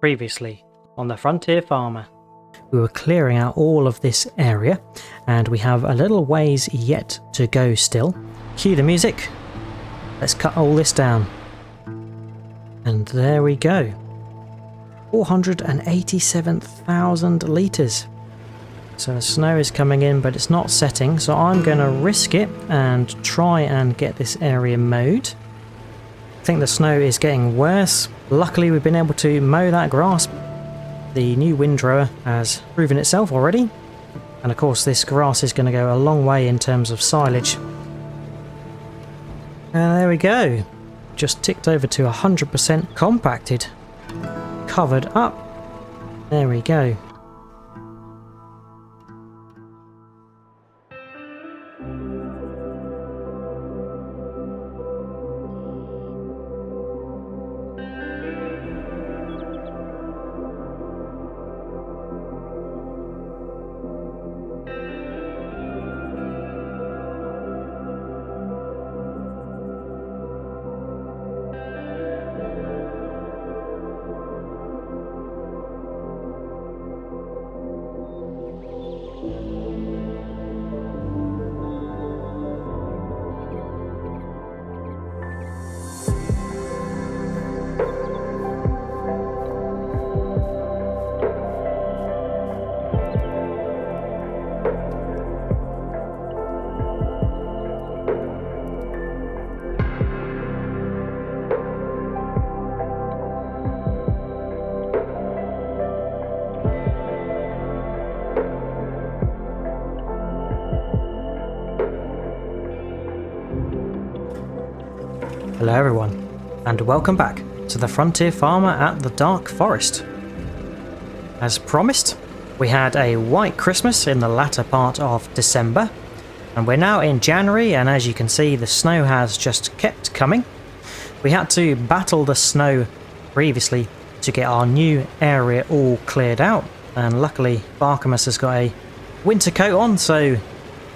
Previously on the Frontier Farmer. We were clearing out all of this area and we have a little ways yet to go still. Cue the music. Let's cut all this down. And there we go. 487,000 litres. So the snow is coming in but it's not setting, so I'm going to risk it and try and get this area mowed. I think the snow is getting worse. Luckily we've been able to mow that grass. The new windrower has proven itself already, and of course this grass is going to go a long way in terms of silage. There we go, just ticked over to 100% compacted, covered up. There we go. Hello everyone, and welcome back to the Frontier Farmer at the Dark Forest. As promised, we had a white Christmas in the latter part of December, and we're now in January, and as you can see the snow has just kept coming. We had to battle the snow previously to get our new area all cleared out, and luckily Artemus has got a winter coat on, so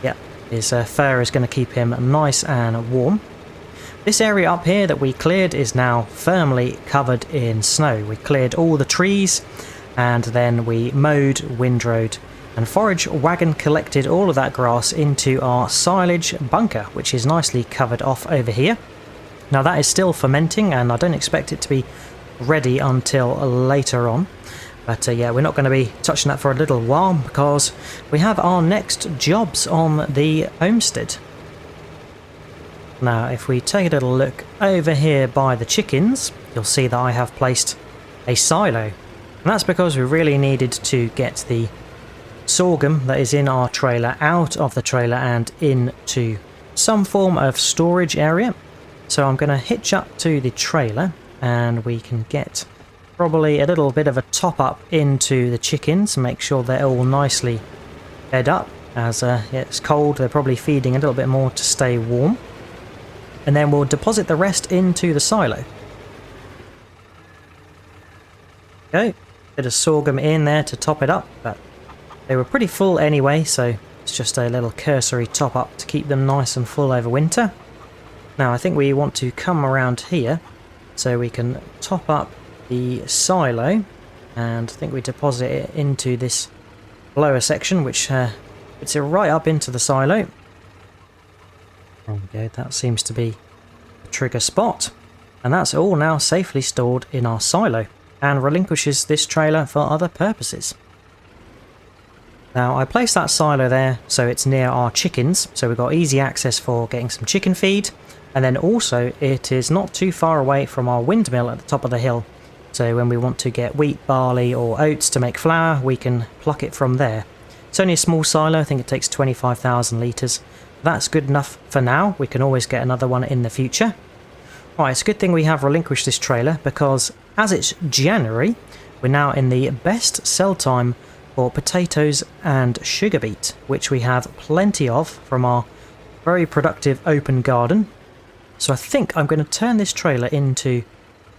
yeah, his fur is going to keep him nice and warm. This area up here that we cleared is now firmly covered in snow. We cleared all the trees and then we mowed, windrowed and forage wagon collected all of that grass into our silage bunker, which is nicely covered off over here. Now that is still fermenting and I don't expect it to be ready until later on. But yeah, we're not going to be touching that for a little while because we have our next jobs on the homestead. Now if we take a little look over here by the chickens, you'll see that I have placed a silo. And that's because we really needed to get the sorghum that is in our trailer out of the trailer and into some form of storage area. So I'm going to hitch up to the trailer and we can get probably a little bit of a top up into the chickens, make sure they're all nicely fed up. As it's cold, they're probably feeding a little bit more to stay warm. And then we'll deposit the rest into the silo. Okay, bit of sorghum in there to top it up, but they were pretty full anyway, so it's just a little cursory top up to keep them nice and full over winter. Now I think we want to come around here so we can top up the silo, and I think we deposit it into this lower section, which puts it right up into the silo. There we go, that seems to be the trigger spot, and that's all now safely stored in our silo and relinquishes this trailer for other purposes. Now I placed that silo there so it's near our chickens, so we've got easy access for getting some chicken feed, and then also it is not too far away from our windmill at the top of the hill, so when we want to get wheat, barley or oats to make flour we can pluck it from there. It's only a small silo, I think it takes 25,000 litres. That's good enough for now, we can always get another one in the future. Right, it's a good thing we have relinquished this trailer because as it's January, we're now in the best sell time for potatoes and sugar beet, which we have plenty of from our very productive open garden. So I think I'm going to turn this trailer into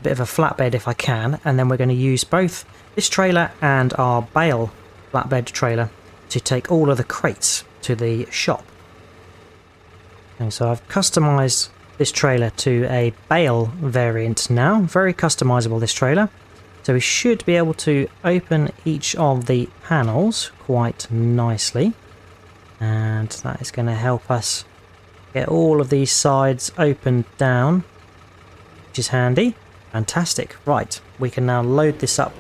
a bit of a flatbed if I can, and then we're going to use both this trailer and our bale flatbed trailer to take all of the crates to the shop. And so I've customised this trailer to a bale variant now. Very customisable, this trailer. It's So we should be able to open each of the panels quite nicely. And that is going to help us get all of these sides opened down, which is handy. Fantastic. Right, we can now load this up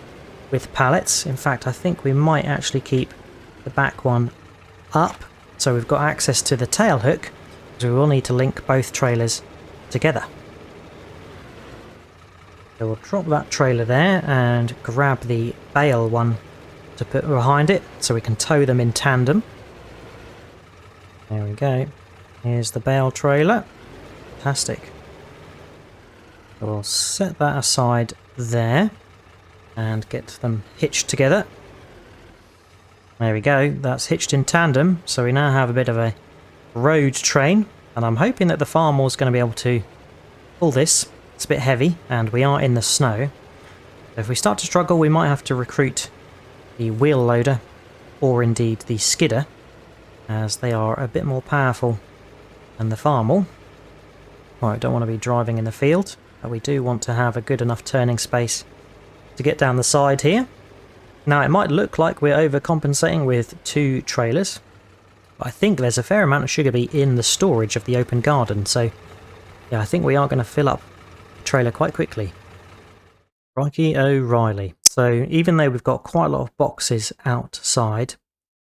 with pallets. In fact, I think we might actually keep the back one up, so we've got access to the tail hook, because we will need to link both trailers together. So we'll drop that trailer there and grab the bale one to put behind it, so we can tow them in tandem. There we go. Here's the bale trailer. Fantastic. We'll set that aside there and get them hitched together. There we go. That's hitched in tandem, so we now have a bit of a road train, and I'm hoping that the farmer is going to be able to pull this. It's a bit heavy, and we are in the snow. So if we start to struggle, we might have to recruit the wheel loader, or indeed the skidder, as they are a bit more powerful than the farmer. Right, don't want to be driving in the field, but we do want to have a good enough turning space to get down the side here. Now, it might look like we're overcompensating with 2 trailers, but I think there's a fair amount of sugar beet in the storage of the open garden, so yeah, I think we are going to fill up the trailer quite quickly. Crikey O'Reilly. So even though we've got quite a lot of boxes outside,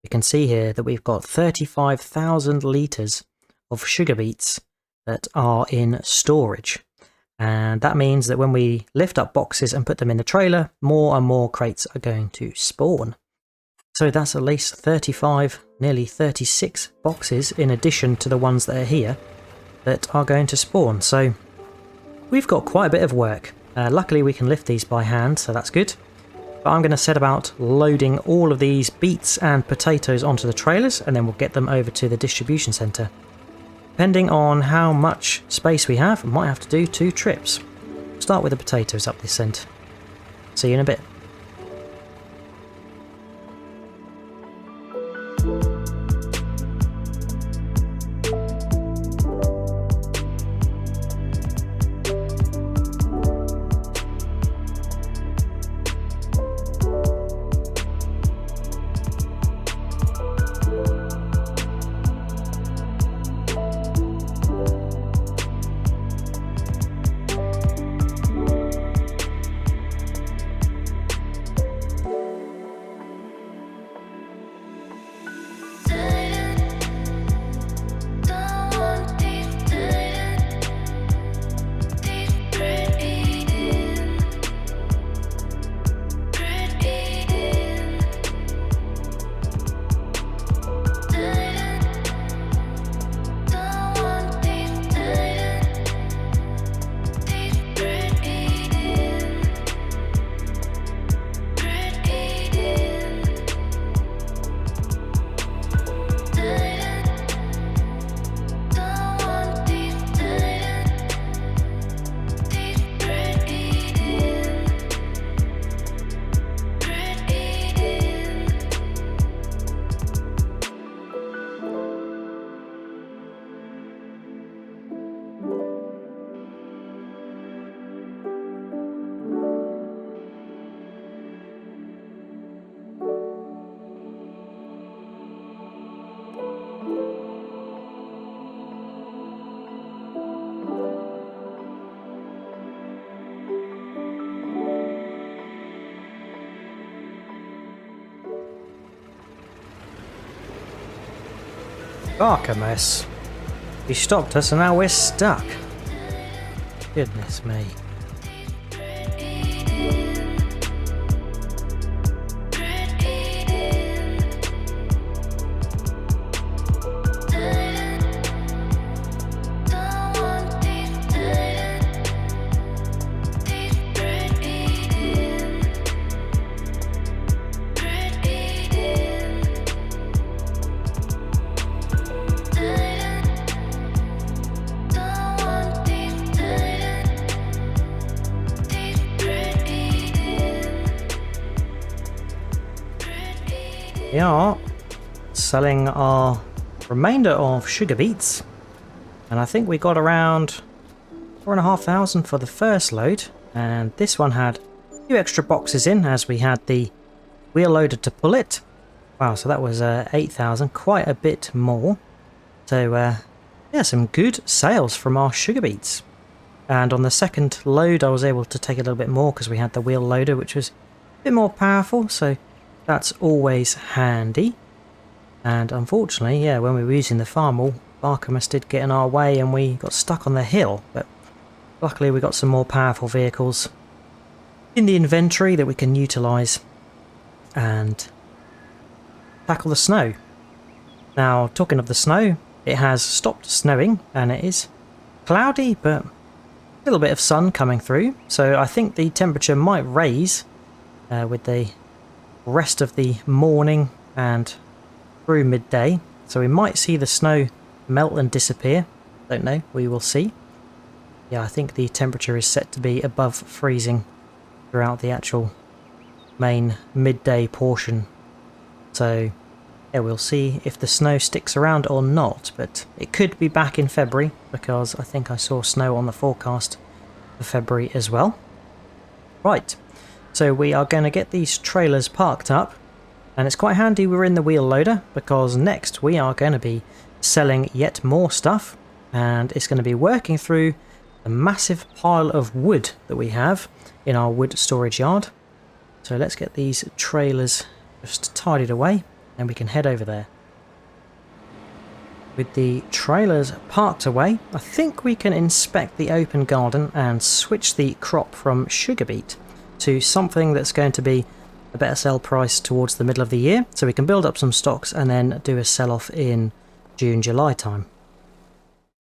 you can see here that we've got 35,000 litres of sugar beets that are in storage. And that means that when we lift up boxes and put them in the trailer, more and more crates are going to spawn. So that's at least 35, nearly 36 boxes in addition to the ones that are here that are going to spawn. So we've got quite a bit of work. Luckily we can lift these by hand, so that's good. But I'm going to set about loading all of these beets and potatoes onto the trailers, and then we'll get them over to the distribution centre. Depending on how much space we have, we might have to do 2 trips. Start with the potatoes up this end. See you in a bit. Artemus. He stopped us and now we're stuck. Goodness me. We are selling our remainder of sugar beets, and I think we got around 4,500 for the first load, and this one had few extra boxes in as we had the wheel loader to pull it. Wow, so that was 8,000, quite a bit more. So yeah, some good sales from our sugar beets. And on the second load I was able to take a little bit more because we had the wheel loader, which was a bit more powerful, so that's always handy. And unfortunately, yeah, when we were using the Farmall, Artemus did get in our way and we got stuck on the hill, but luckily we got some more powerful vehicles in the inventory that we can utilise and tackle the snow. Now, talking of the snow, it has stopped snowing and it is cloudy, but a little bit of sun coming through, so I think the temperature might raise with the rest of the morning and through midday, so we might see the snow melt and disappear. Don't know, we will see. Yeah, I think the temperature is set to be above freezing throughout the actual main midday portion, so yeah, we'll see if the snow sticks around or not, but it could be back in February because I think I saw snow on the forecast for February as well. Right, so we are going to get these trailers parked up, and it's quite handy we're in the wheel loader because next we are going to be selling yet more stuff, and it's going to be working through a massive pile of wood that we have in our wood storage yard. So let's get these trailers just tidied away and we can head over there. With the trailers parked away, I think we can inspect the open garden and switch the crop from sugar beet to something that's going to be a better sell price towards the middle of the year, so we can build up some stocks and then do a sell-off in June, July time.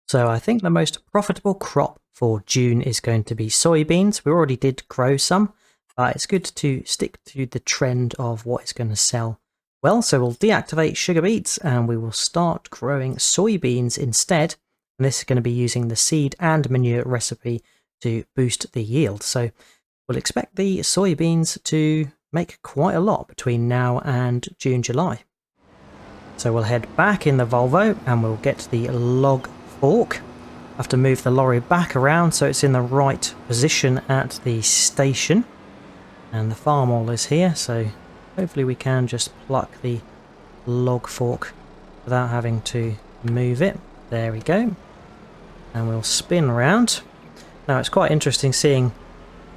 So I think the most profitable crop for June is going to be soybeans. We already did grow some, but it's good to stick to the trend of what is going to sell well. So we'll deactivate sugar beets and we will start growing soybeans instead. And this is going to be using the seed and manure recipe to boost the yield. So we'll expect the soybeans to make quite a lot between now and June, July. So we'll head back in the Volvo and we'll get the log fork. I have to move the lorry back around so it's in the right position at the station. And the Farmall is here, so hopefully we can just pluck the log fork without having to move it. There we go. And we'll spin around. Now it's quite interesting seeing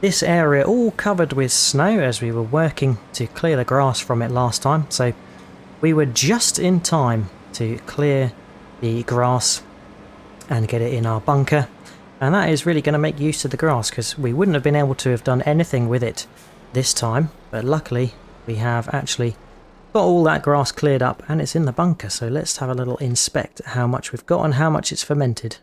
this area all covered with snow as we were working to clear the grass from it last time. So we were just in time to clear the grass and get it in our bunker. And that is really going to make use of the grass because we wouldn't have been able to have done anything with it this time. But luckily we have actually got all that grass cleared up and it's in the bunker. So let's have a little inspect how much we've got and how much it's fermented.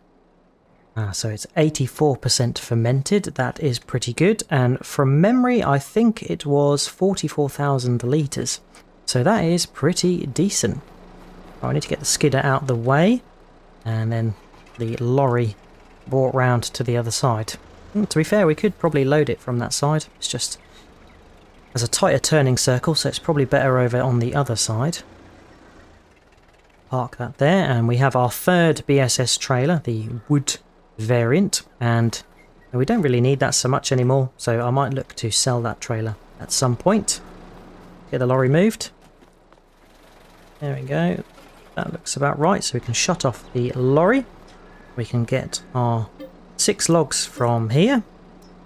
So it's 84% fermented, that is pretty good, and from memory I think it was 44,000 litres, so that is pretty decent. I need to get the skidder out of the way, and then the lorry brought round to the other side. To be fair, we could probably load it from that side, it's just there's a tighter turning circle, so it's probably better over on the other side. Park that there, and we have our third BSS trailer, the wood variant, and we don't really need that so much anymore, so I might look to sell that trailer at some point. Get the lorry moved. There we go. That looks about right, so we can shut off the lorry. We can get our 6 logs from here,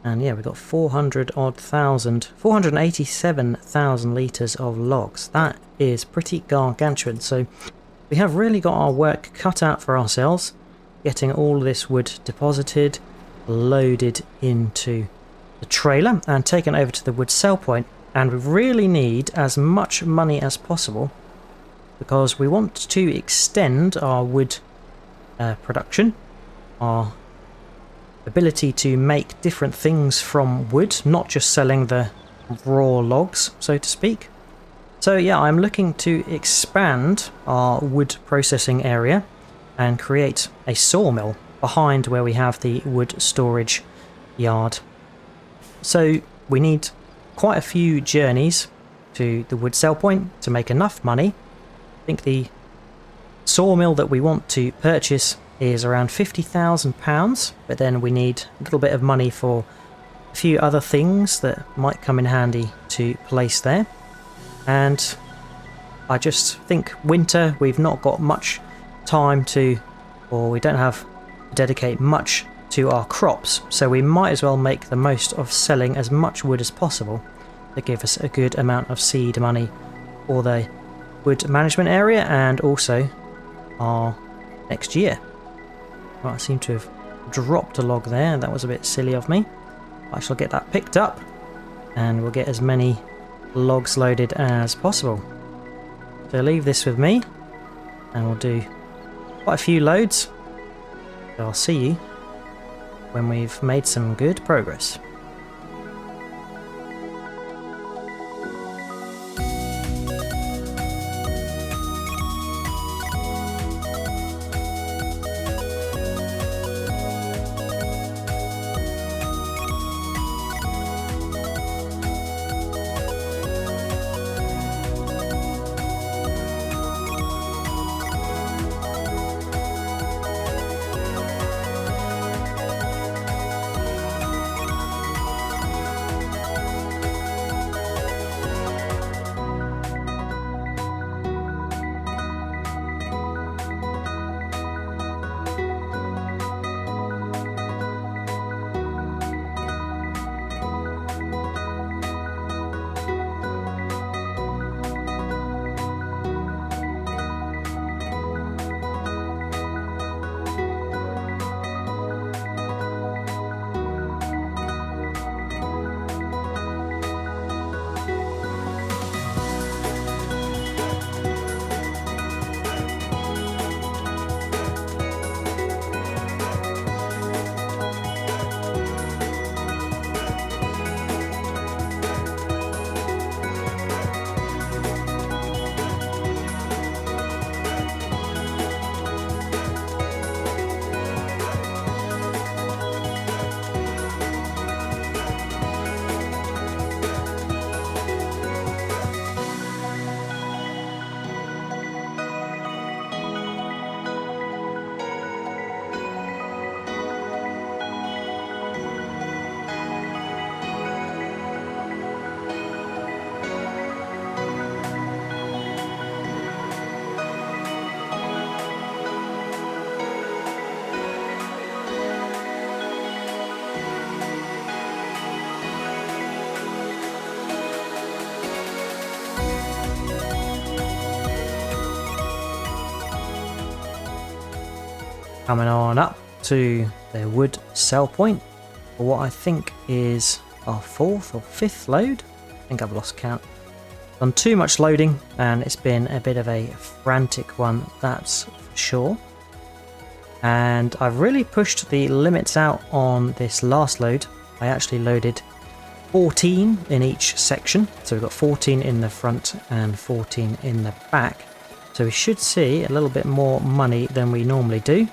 and yeah, we've got 487,000 litres of logs. That is pretty gargantuan, so we have really got our work cut out for ourselves, getting all this wood deposited, loaded into the trailer and taken over to the wood sell point. And we really need as much money as possible because we want to extend our wood production, our ability to make different things from wood, not just selling the raw logs, so to speak. So yeah, I'm looking to expand our wood processing area and create a sawmill behind where we have the wood storage yard. So we need quite a few journeys to the wood sell point to make enough money. I think the sawmill that we want to purchase is around £50,000, but then we need a little bit of money for a few other things that might come in handy to place there. And I just think winter, we've not got much time to, or we don't have to dedicate much to our crops, so we might as well make the most of selling as much wood as possible to give us a good amount of seed money for the wood management area and also our next year. Well, I seem to have dropped a log there. That was a bit silly of me. I shall get that picked up and we'll get as many logs loaded as possible. So leave this with me and we'll do quite a few loads. So I'll see you when we've made some good progress. Coming on up to the wood sell point for what I think is our 4th or 5th load. I think I've lost count. Done too much loading and it's been a bit of a frantic one, that's for sure. And I've really pushed the limits out on this last load. I actually loaded 14 in each section, so we've got 14 in the front and 14 in the back, so we should see a little bit more money than we normally do.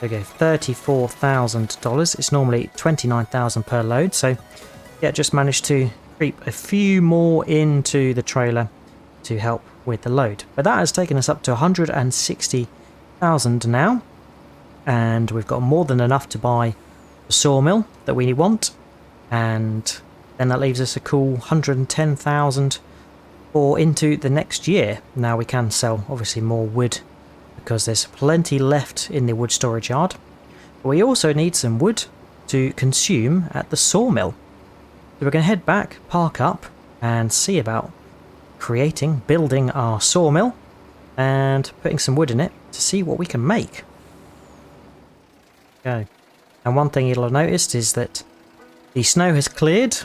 Okay, $34,000. It's normally $29,000 per load, so yeah, just managed to creep a few more into the trailer to help with the load. But that has taken us up to 160,000 now, and we've got more than enough to buy the sawmill that we want, and then that leaves us a cool 110,000 for into the next year. Now we can sell obviously more wood because there's plenty left in the wood storage yard. But we also need some wood to consume at the sawmill. So we're going to head back, park up, and see about building our sawmill and putting some wood in it to see what we can make. Okay. And one thing you'll have noticed is that the snow has cleared.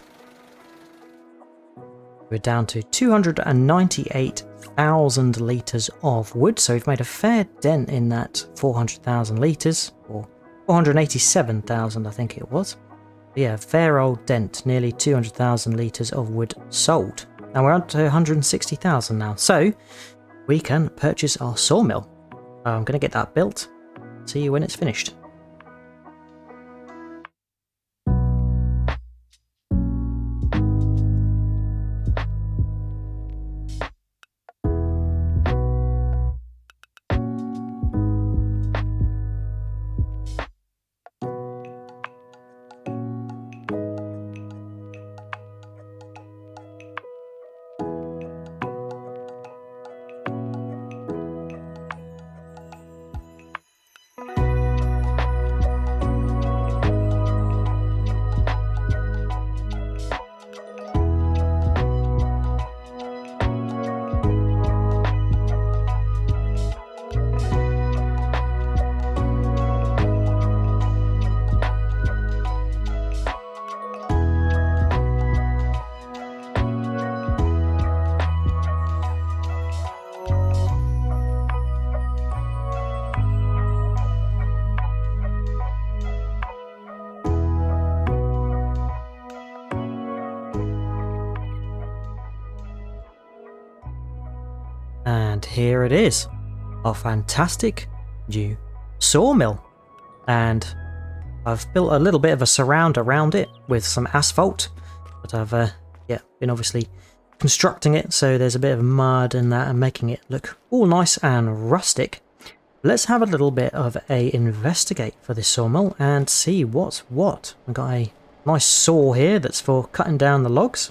We're down to 298,000 litres of wood, so we've made a fair dent in that 400,000 litres, or 487,000 I think it was. But yeah, fair old dent, nearly 200,000 litres of wood sold. And we're up to 160,000 now, so we can purchase our sawmill. I'm going to get that built. See you when it's finished. And here it is, our fantastic new sawmill. And I've built a little bit of a surround around it with some asphalt, but I've been obviously constructing it so there's a bit of mud and that and making it look all nice and rustic. Let's have a little bit of a investigate for this sawmill and see what's what. I've got a nice saw here that's for cutting down the logs.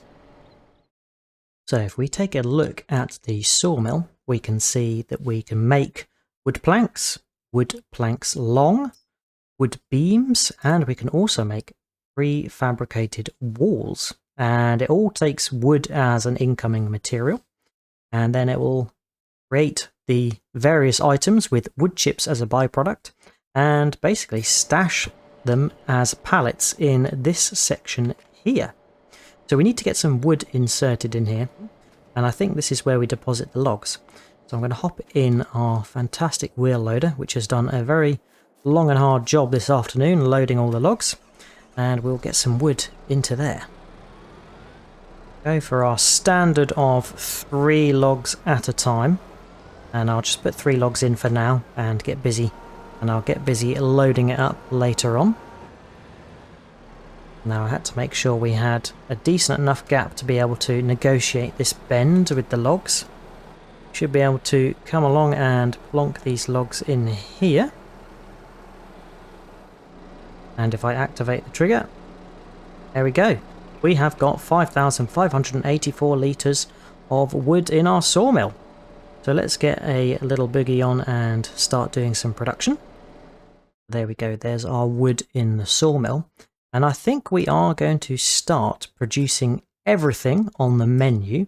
So if we take a look at the sawmill, we can see that we can make wood planks long, wood beams, and we can also make prefabricated walls. And it all takes wood as an incoming material, and then it will create the various items with wood chips as a byproduct and basically stash them as pallets in this section here. So we need to get some wood inserted in here, and I think this is where we deposit the logs. So I'm going to hop in our fantastic wheel loader, which has done a very long and hard job this afternoon loading all the logs, and we'll get some wood into there. Go for our standard of 3 logs at a time, and I'll just put 3 logs in for now and get busy, and I'll get busy loading it up later on. Now I had to make sure we had a decent enough gap to be able to negotiate this bend with the logs. Should be able to come along and plonk these logs in here, and if I activate the trigger, there we go. We have got 5,584 litres of wood in our sawmill. So let's get a little boogie on and start doing some production. There we go, there's our wood in the sawmill. And I think we are going to start producing everything on the menu,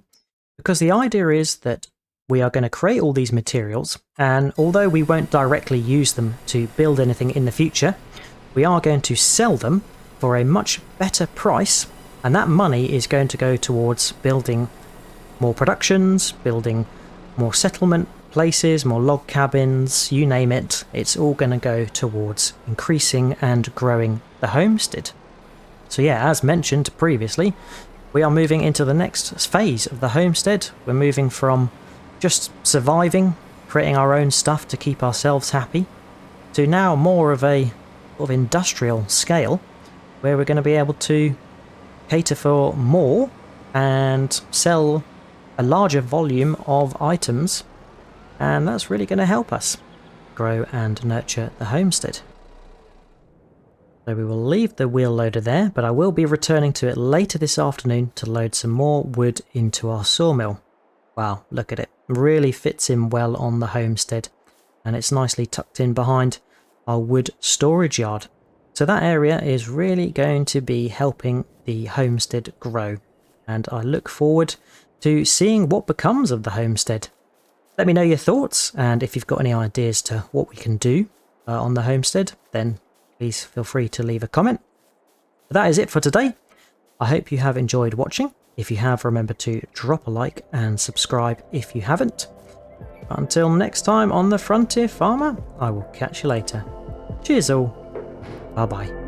because the idea is that we are going to create all these materials, and although we won't directly use them to build anything in the future, we are going to sell them for a much better price. And that money is going to go towards building more productions, building more settlement places, more log cabins, you name it. It's all going to go towards increasing and growing the homestead. So yeah, as mentioned previously, we are moving into the next phase of the homestead. We're moving from just surviving, creating our own stuff to keep ourselves happy, to now more of a sort of industrial scale, where we're going to be able to cater for more and sell a larger volume of items, and that's really going to help us grow and nurture the homestead. So we will leave the wheel loader there, but I will be returning to it later this afternoon to load some more wood into our sawmill. Wow, look at it. Really fits in well on the homestead, and it's nicely tucked in behind our wood storage yard. So that area is really going to be helping the homestead grow, and I look forward to seeing what becomes of the homestead. Let me know your thoughts, and if you've got any ideas to what we can do on the homestead, then please feel free to leave a comment. But that is it for today. I hope you have enjoyed watching. If you have, remember to drop a like and subscribe if you haven't. But until next time on The Frontier Farmer, I will catch you later. Cheers all. Bye bye.